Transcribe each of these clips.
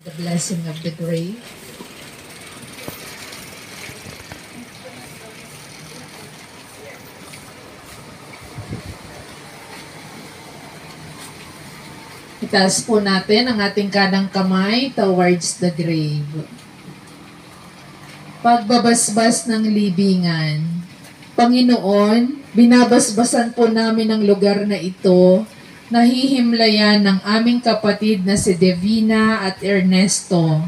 The blessing of the grape. Itaas po natin ang ating kanang kamay towards the grave. Pagbabasbas ng libingan. Panginoon, binabasbasan po namin ang lugar na ito, nahihimlayan ng aming kapatid na si Devina at Ernesto.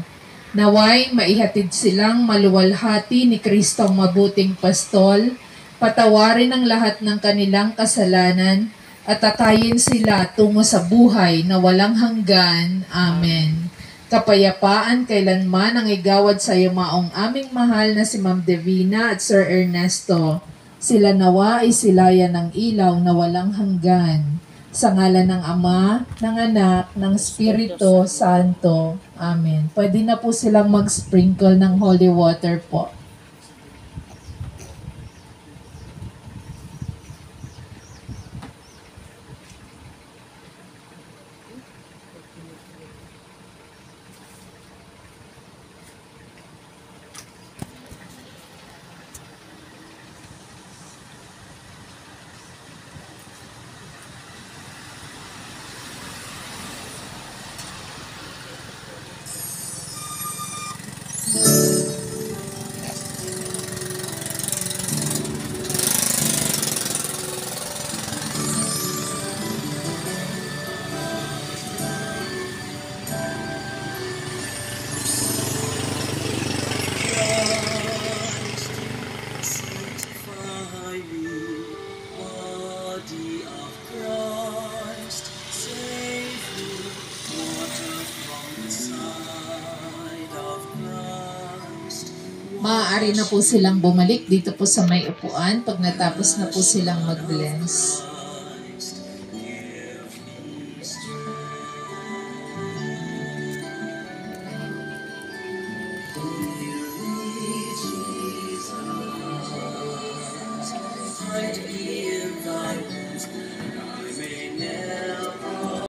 Naway maihatid silang maluwalhati ni Kristong mabuting pastol, patawarin ang lahat ng kanilang kasalanan, at tatayin sila tungo sa buhay na walang hanggan. Amen. Kapayapaan kailanman ang igawad sa iyo maong aming mahal na si Ma'am Devina at Sir Ernesto. Sila nawa ay silayan ng ilaw na walang hanggan. Sa ngalan ng Ama, ng Anak, ng Espiritu Santo. Amen. Pwede na po silang mag-sprinkle ng holy water po. Maaari na po silang bumalik dito po sa may upuan pag natapos na po silang mag-bless.